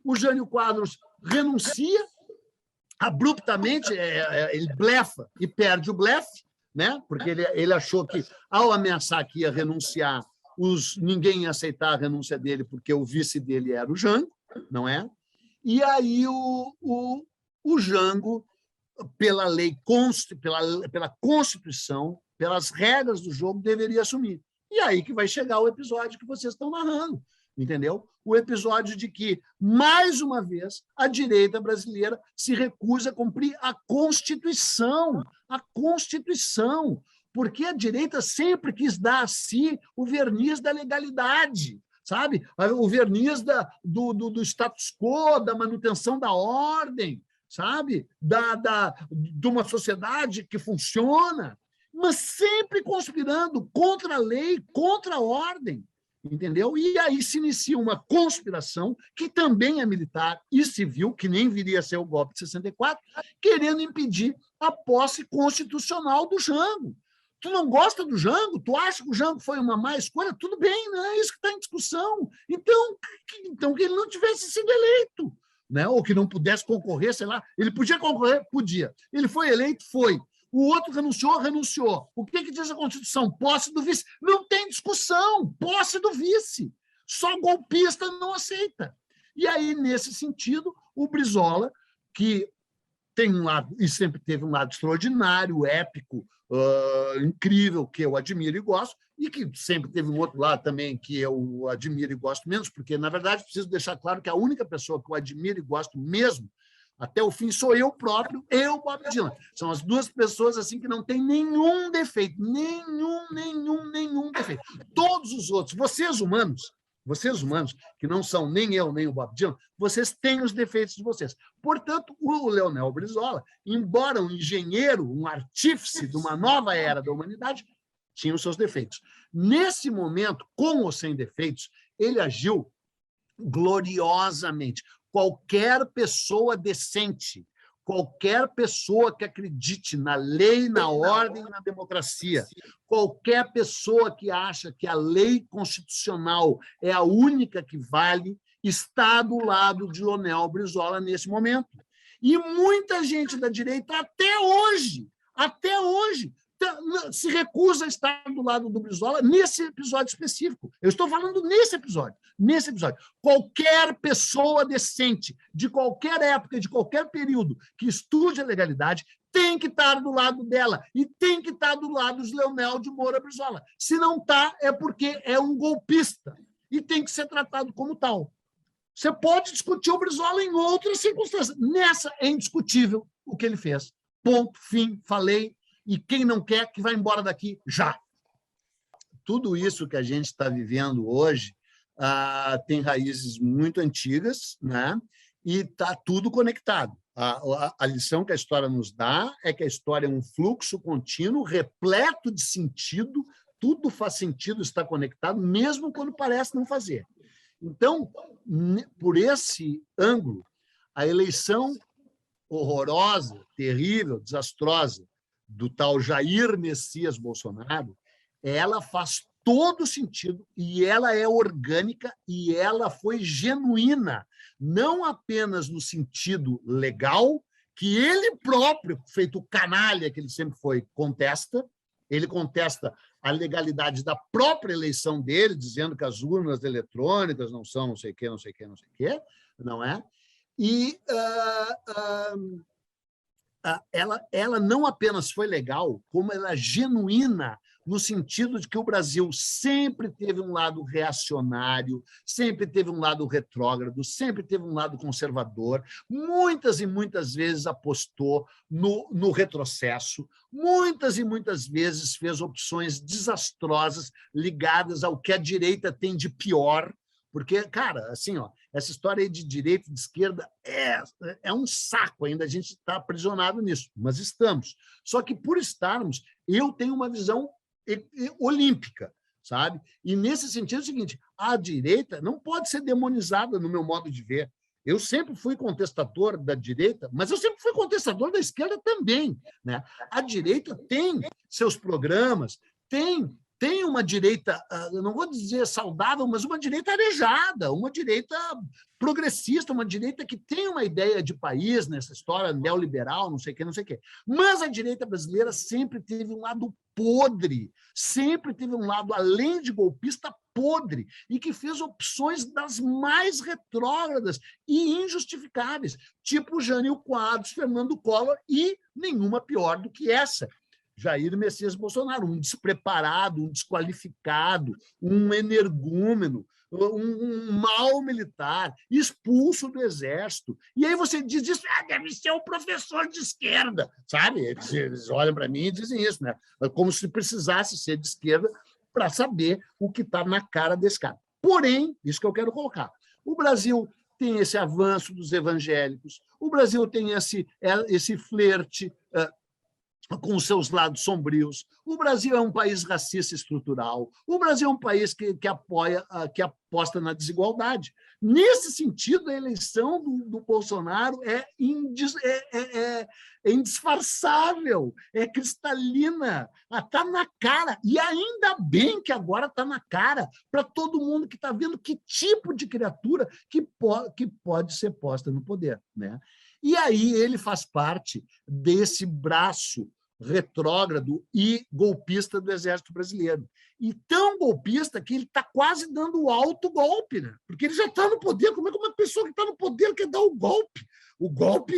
o Jânio Quadros renuncia abruptamente, ele blefa e perde o blefe, né? Porque ele achou que, ao ameaçar que ia renunciar, ninguém ia aceitar a renúncia dele, porque o vice dele era o Jango, não é? E aí o Jango, pela lei, pela Constituição, pelas regras do jogo, deveria assumir. E aí que vai chegar o episódio que vocês estão narrando, entendeu? O episódio de que, mais uma vez, a direita brasileira se recusa a cumprir a Constituição, porque a direita sempre quis dar a si o verniz da legalidade, sabe? O verniz do status quo, da manutenção da ordem, sabe? De uma sociedade que funciona, mas sempre conspirando contra a lei, contra a ordem, entendeu? E aí se inicia uma conspiração que também é militar e civil, que nem viria a ser o golpe de 64, querendo impedir a posse constitucional do Jango. Tu não gosta do Jango? Tu acha que o Jango foi uma má escolha? Tudo bem, não é isso que está em discussão. Então que ele não tivesse sido eleito, né? Ou que não pudesse concorrer, sei lá. Ele podia concorrer? Podia. Ele foi eleito? Foi. O outro renunciou. O que diz a Constituição? Posse do vice. Não tem discussão. Posse do vice. Só golpista não aceita. E aí, nesse sentido, o Brizola, que tem um lado, e sempre teve um lado extraordinário, épico, incrível, que eu admiro e gosto, e que sempre teve um outro lado também que eu admiro e gosto menos, porque, na verdade, preciso deixar claro que a única pessoa que eu admiro e gosto mesmo, até o fim, sou eu próprio, Bob Dylan. São as duas pessoas assim que não têm nenhum defeito, nenhum defeito. Todos os outros, vocês humanos, que não são nem eu, nem o Bob Dylan, vocês têm os defeitos de vocês. Portanto, o Leonel Brizola, embora um engenheiro, um artífice de uma nova era da humanidade, tinha os seus defeitos. Nesse momento, com ou sem defeitos, ele agiu gloriosamente. Qualquer pessoa decente, qualquer pessoa que acredite na lei, na ordem e na democracia, qualquer pessoa que acha que a lei constitucional é a única que vale, está do lado de Leonel Brizola nesse momento. E muita gente da direita, até hoje, se recusa a estar do lado do Brizola nesse episódio específico. Eu estou falando nesse episódio. Qualquer pessoa decente, de qualquer época, de qualquer período, que estude a legalidade, tem que estar do lado dela e tem que estar do lado de Leonel de Moura Brizola. Se não está, é porque é um golpista e tem que ser tratado como tal. Você pode discutir o Brizola em outras circunstâncias. Nessa é indiscutível o que ele fez. Ponto, fim, falei. E quem não quer, que vai embora daqui já. Tudo isso que a gente está vivendo hoje tem raízes muito antigas, né? E está tudo conectado. A lição que a história nos dá é que a história é um fluxo contínuo, repleto de sentido, tudo faz sentido, está conectado, mesmo quando parece não fazer. Então, por esse ângulo, a eleição horrorosa, terrível, desastrosa, do tal Jair Messias Bolsonaro, ela faz todo sentido e ela é orgânica e ela foi genuína, não apenas no sentido legal, que ele próprio, feito canalha que ele sempre foi, contesta. Ele contesta a legalidade da própria eleição dele, dizendo que as urnas eletrônicas não são não sei o quê, não é? E ela não apenas foi legal, como ela é genuína, no sentido de que o Brasil sempre teve um lado reacionário, sempre teve um lado retrógrado, sempre teve um lado conservador, muitas e muitas vezes apostou no retrocesso, muitas e muitas vezes fez opções desastrosas ligadas ao que a direita tem de pior, porque, cara, assim, essa história aí de direita e de esquerda é um saco ainda, a gente está aprisionado nisso, mas estamos. Só que, por estarmos, eu tenho uma visão olímpica, sabe? E, nesse sentido, é o seguinte, a direita não pode ser demonizada no meu modo de ver. Eu sempre fui contestador da direita, mas eu sempre fui contestador da esquerda também, né? A direita tem seus programas, tem tem uma direita, eu não vou dizer saudável, mas uma direita arejada, uma direita progressista, uma direita que tem uma ideia de país nessa história neoliberal, não sei o quê, não sei o quê. Mas a direita brasileira sempre teve um lado podre, sempre teve um lado, além de golpista, podre, e que fez opções das mais retrógradas e injustificáveis, tipo Jânio Quadros, Fernando Collor, e nenhuma pior do que essa, Jair Messias Bolsonaro, um despreparado, um desqualificado, um energúmeno, um mau militar, expulso do exército. E aí você diz isso, deve ser um professor de esquerda, sabe? Eles olham para mim e dizem isso, né? Como se precisasse ser de esquerda para saber o que está na cara desse cara. Porém, isso que eu quero colocar, o Brasil tem esse avanço dos evangélicos, o Brasil tem esse flerte com os seus lados sombrios. O Brasil é um país racista estrutural. O Brasil é um país que aposta na desigualdade. Nesse sentido, a eleição do Bolsonaro é indisfarçável, é cristalina, está na cara. E ainda bem que agora está na cara para todo mundo que está vendo que tipo de criatura que pode ser posta no poder, né? E aí ele faz parte desse braço retrógrado e golpista do Exército Brasileiro. E tão golpista que ele está quase dando o autogolpe, né? Porque ele já está no poder. Como é que uma pessoa que está no poder quer dar o golpe? O golpe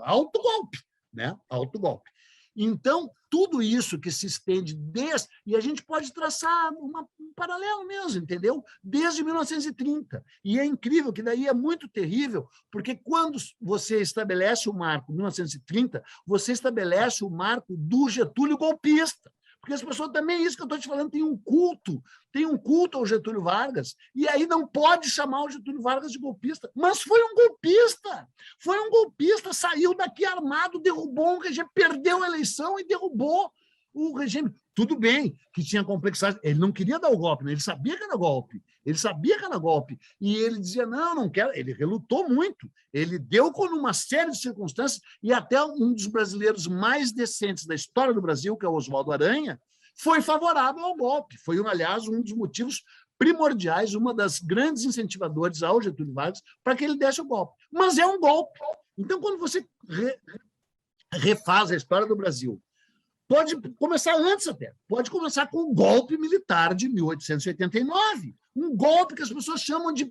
autogolpe, né? Autogolpe. Então, tudo isso que se estende desde... E a gente pode traçar um paralelo mesmo, entendeu? Desde 1930. E é incrível, que daí é muito terrível, porque quando você estabelece o marco 1930, você estabelece o marco do Getúlio golpista. Porque as pessoas também, isso que eu estou te falando, tem um culto ao Getúlio Vargas, e aí não pode chamar o Getúlio Vargas de golpista. Mas foi um golpista, saiu daqui armado, derrubou um regime, perdeu a eleição e derrubou o regime. Tudo bem que tinha complexidade, ele não queria dar o golpe, né? Ele sabia que era golpe, e ele dizia, não quero, ele relutou muito, ele deu com uma série de circunstâncias, e até um dos brasileiros mais decentes da história do Brasil, que é o Oswaldo Aranha, foi favorável ao golpe, foi, aliás, um dos motivos primordiais, uma das grandes incentivadores ao Getúlio Vargas para que ele desse o golpe. Mas é um golpe. Então, quando você refaz a história do Brasil, pode começar antes até. Pode começar com o golpe militar de 1889. Um golpe que as pessoas chamam de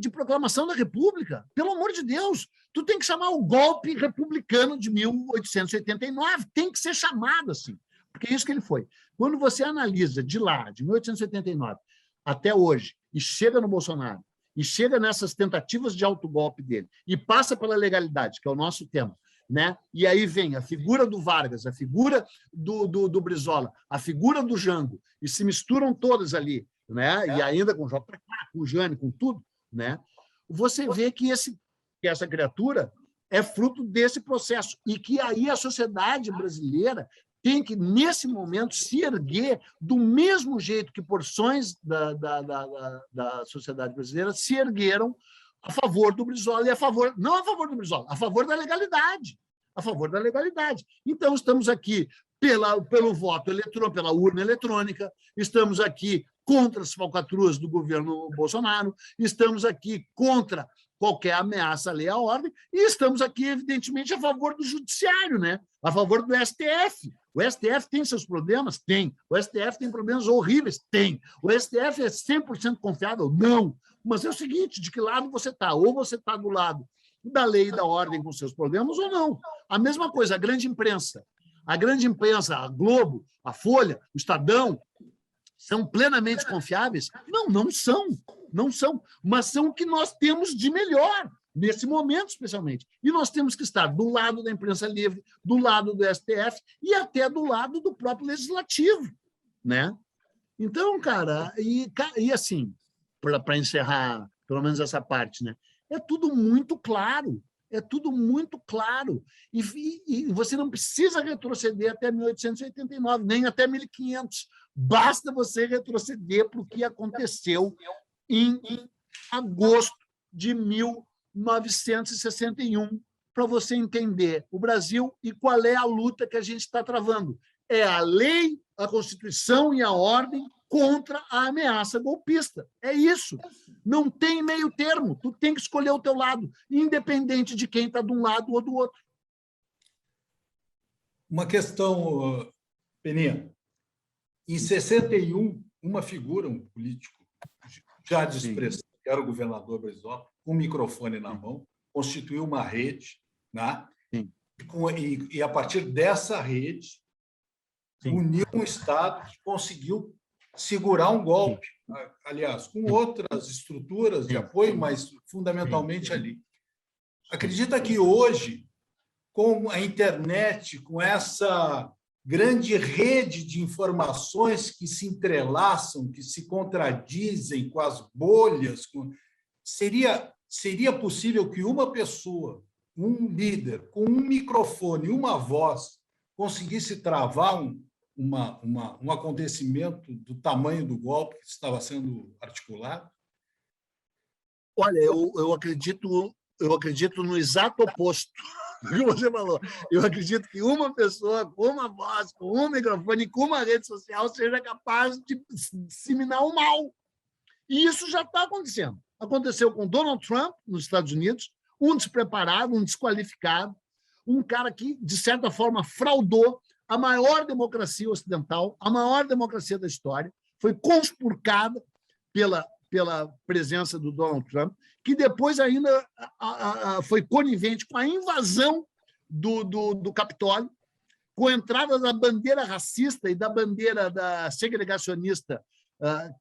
proclamação da República. Pelo amor de Deus, tu tem que chamar o golpe republicano de 1889. Tem que ser chamado assim, porque é isso que ele foi. Quando você analisa de lá, de 1889 até hoje, e chega no Bolsonaro, e chega nessas tentativas de autogolpe dele, e passa pela legalidade, que é o nosso tema, né? E aí vem a figura do Vargas, a figura do Brizola, a figura do Jango, e se misturam todas ali, né? E ainda com o JK, com o Jânio, com tudo, né? Você vê que essa criatura é fruto desse processo, e que aí a sociedade brasileira tem que, nesse momento, se erguer do mesmo jeito que porções da sociedade brasileira se ergueram a favor do Brizola, e não a favor do Brizola, a favor da legalidade. A favor da legalidade. Então, estamos aqui pelo voto eletrônico, pela urna eletrônica, estamos aqui contra as falcatruas do governo Bolsonaro, estamos aqui contra qualquer ameaça à lei e à ordem, e estamos aqui, evidentemente, a favor do judiciário, né? A favor do STF. O STF tem seus problemas? Tem. O STF tem problemas horríveis? Tem. O STF é 100% confiável? Não. Mas é o seguinte, de que lado você está? Ou você está do lado da lei e da ordem com seus problemas, ou não. A mesma coisa, a grande imprensa. A grande imprensa, a Globo, a Folha, o Estadão, são plenamente confiáveis? Não são. Não são. Mas são o que nós temos de melhor, nesse momento, especialmente. E nós temos que estar do lado da imprensa livre, do lado do STF e até do lado do próprio legislativo, né? Então, cara, e assim, para encerrar pelo menos essa parte, né? É tudo muito claro. É tudo muito claro. E você não precisa retroceder até 1889, nem até 1500. Basta você retroceder para o que aconteceu em agosto de 1961, para você entender o Brasil e qual é a luta que a gente está travando. é a lei, a Constituição e a ordem contra a ameaça golpista. É isso. Não tem meio termo. Tu tem que escolher o teu lado, independente de quem está de um lado ou do outro. Uma questão, Peninha. Em 61, uma figura, um político já de expressão, que era o governador Brizola, com o microfone na mão, constituiu uma rede, né? E a partir dessa rede, uniu um Estado que conseguiu segurar um golpe, aliás, com outras estruturas de apoio, mas fundamentalmente ali. Acredita que hoje, com a internet, com essa grande rede de informações que se entrelaçam, que se contradizem com as bolhas, seria possível que uma pessoa, um líder, com um microfone, uma voz, conseguisse travar um acontecimento do tamanho do golpe que estava sendo articulado? Olha, eu acredito no exato oposto do que você falou. Eu acredito que uma pessoa com uma voz, com um microfone, com uma rede social seja capaz de disseminar o mal. E isso já está acontecendo. Aconteceu com Donald Trump, nos Estados Unidos, um despreparado, um desqualificado, um cara que, de certa forma, fraudou a maior democracia ocidental, a maior democracia da história, foi conspurcada pela presença do Donald Trump, que depois ainda foi conivente com a invasão do Capitólio, com a entrada da bandeira racista e da bandeira da segregacionista,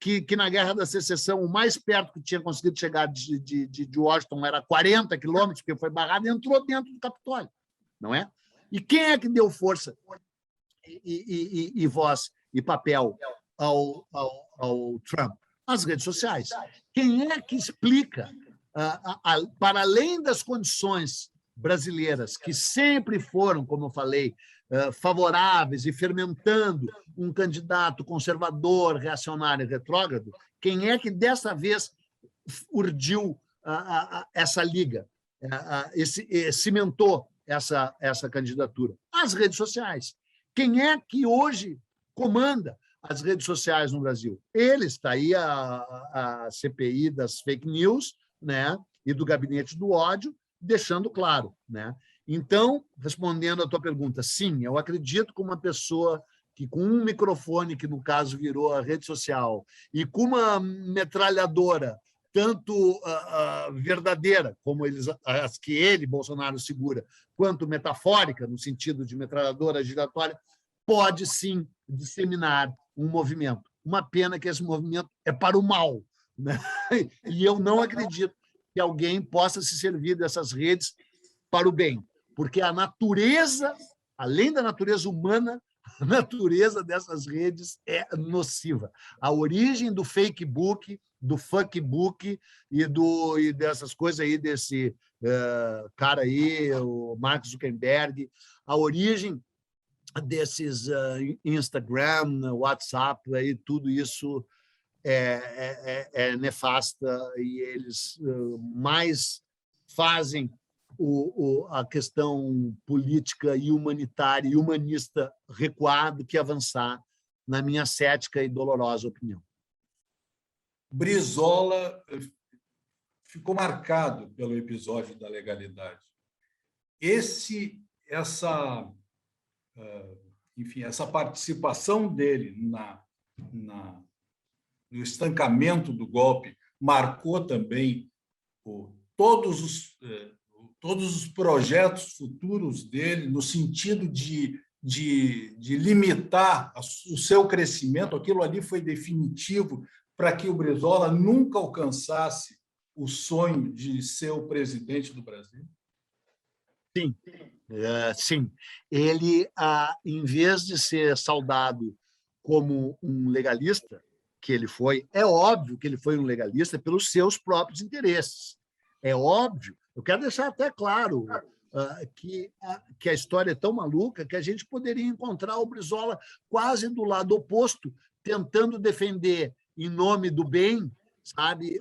que na Guerra da Secessão, o mais perto que tinha conseguido chegar de Washington era 40 quilômetros, porque foi barrado, e entrou dentro do Capitólio, não é? E quem é que deu força e voz e papel ao Trump? As redes sociais. Quem é que explica, para além das condições brasileiras, que sempre foram, como eu falei, favoráveis e fermentando um candidato conservador, reacionário e retrógrado, quem é que dessa vez urdiu essa liga, cimentou essa candidatura? As redes sociais. Quem é que hoje comanda as redes sociais no Brasil? Eles, está aí a CPI das fake news, né, e do gabinete do ódio, deixando claro, né? Então, respondendo à tua pergunta, sim, eu acredito que uma pessoa que com um microfone, que no caso virou a rede social, e com uma metralhadora, tanto verdadeira, como as que ele, Bolsonaro, segura, quanto metafórica, no sentido de metralhadora giratória, pode sim disseminar um movimento. Uma pena que esse movimento é para o mal, né? E eu não acredito que alguém possa se servir dessas redes para o bem, porque a natureza, além da natureza humana, a natureza dessas redes é nociva. A origem do fake book, do fuckbook e dessas coisas aí, desse cara aí, o Mark Zuckerberg, a origem desses Instagram, WhatsApp, aí, tudo isso é nefasta, e eles mais fazem a questão política e humanitária e humanista recuar do que avançar, na minha cética e dolorosa opinião. Brizola ficou marcado pelo episódio da legalidade. Essa participação dele no estancamento do golpe marcou também todos os projetos futuros dele, no sentido de limitar o seu crescimento. Aquilo ali foi definitivo para que o Brizola nunca alcançasse o sonho de ser o presidente do Brasil? Sim, sim. Ele, em vez de ser saudado como um legalista, que ele foi, é óbvio que ele foi um legalista pelos seus próprios interesses. É óbvio. Eu quero deixar até claro que a história é tão maluca que a gente poderia encontrar o Brizola quase do lado oposto, tentando defender, em nome do bem, sabe?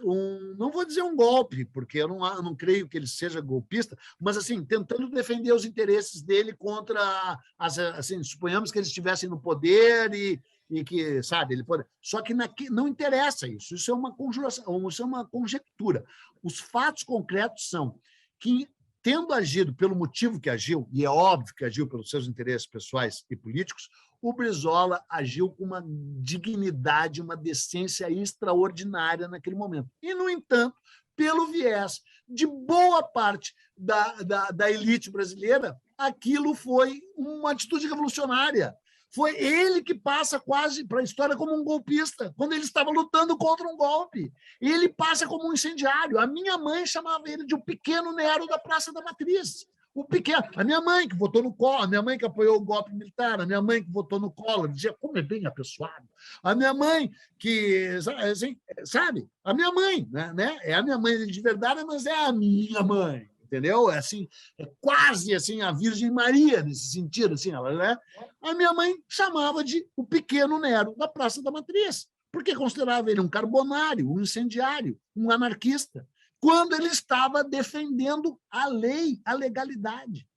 Não vou dizer um golpe, porque eu não creio que ele seja golpista, mas assim, tentando defender os interesses dele contra assim, suponhamos que eles estivessem no poder e que, sabe, ele pode. Só que não interessa isso. Isso é uma conjuração, isso é uma conjectura. Os fatos concretos são que, tendo agido pelo motivo que agiu, e é óbvio que agiu pelos seus interesses pessoais e políticos, o Brizola agiu com uma dignidade, uma decência extraordinária naquele momento. E, no entanto, pelo viés de boa parte da elite brasileira, aquilo foi uma atitude revolucionária. Foi ele que passa quase para a história como um golpista, quando ele estava lutando contra um golpe. Ele passa como um incendiário. A minha mãe chamava ele de o pequeno Nero da Praça da Matriz. O pequeno. A minha mãe que votou no Collor, a minha mãe que apoiou o golpe militar, a minha mãe que votou no Collor, dizia como é bem apessoado. A minha mãe que, assim, sabe? A minha mãe, né? É a minha mãe de verdade, mas é a minha mãe. Entendeu? Assim, é quase assim a Virgem Maria nesse sentido, assim, ela, né? A minha mãe chamava de o pequeno Nero da Praça da Matriz, porque considerava ele um carbonário, um incendiário, um anarquista, quando ele estava defendendo a lei, a legalidade.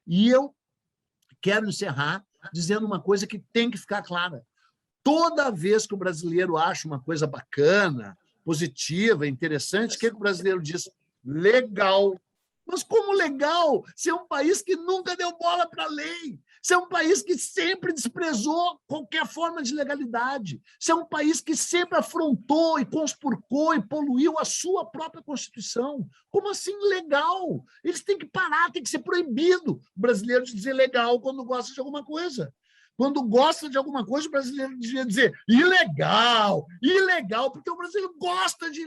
E eu quero encerrar dizendo uma coisa que tem que ficar clara. Toda vez que o brasileiro acha uma coisa bacana, positiva, interessante, o que o brasileiro diz? Legal. Mas como legal ser um país que nunca deu bola para a lei, ser um país que sempre desprezou qualquer forma de legalidade, ser um país que sempre afrontou e conspurcou e poluiu a sua própria Constituição. Como assim legal? Eles têm que parar, tem que ser proibido o brasileiro de dizer legal quando gosta de alguma coisa. Quando gosta de alguma coisa, o brasileiro devia dizer ilegal, ilegal, porque o brasileiro gosta de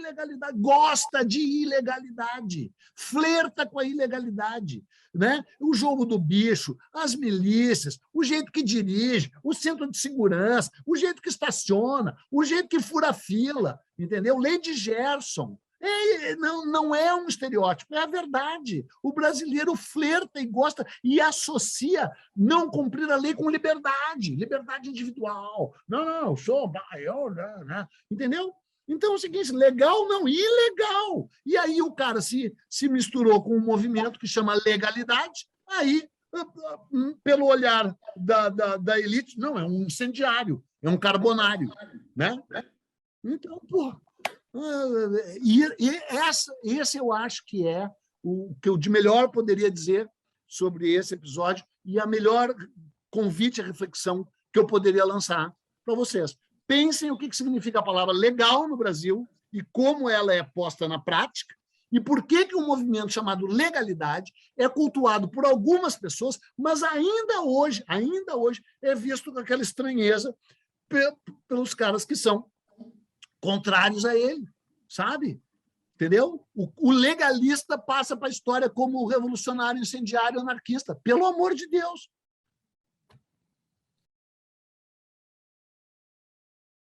ilegalidade, flerta com a ilegalidade. Né? O jogo do bicho, as milícias, o jeito que dirige, o centro de segurança, o jeito que estaciona, o jeito que fura a fila, entendeu? Lei de Gerson. Não é um estereótipo, é a verdade. O brasileiro flerta e gosta e associa não cumprir a lei com liberdade individual. Não, sou maior, né? Entendeu? Então é o seguinte, legal não, ilegal. E aí o cara se misturou com um movimento que chama legalidade, aí, pelo olhar da elite, não, é um incendiário, é um carbonário. Né? Então, porra, esse eu acho que é o que eu de melhor poderia dizer sobre esse episódio e a melhor convite à reflexão que eu poderia lançar para vocês. Pensem o que significa a palavra legal no Brasil e como ela é posta na prática e por que um movimento chamado legalidade é cultuado por algumas pessoas, mas ainda hoje é visto com aquela estranheza pelos caras que são contrários a ele, sabe? Entendeu? O legalista passa para a história como o revolucionário, incendiário, anarquista. Pelo amor de Deus!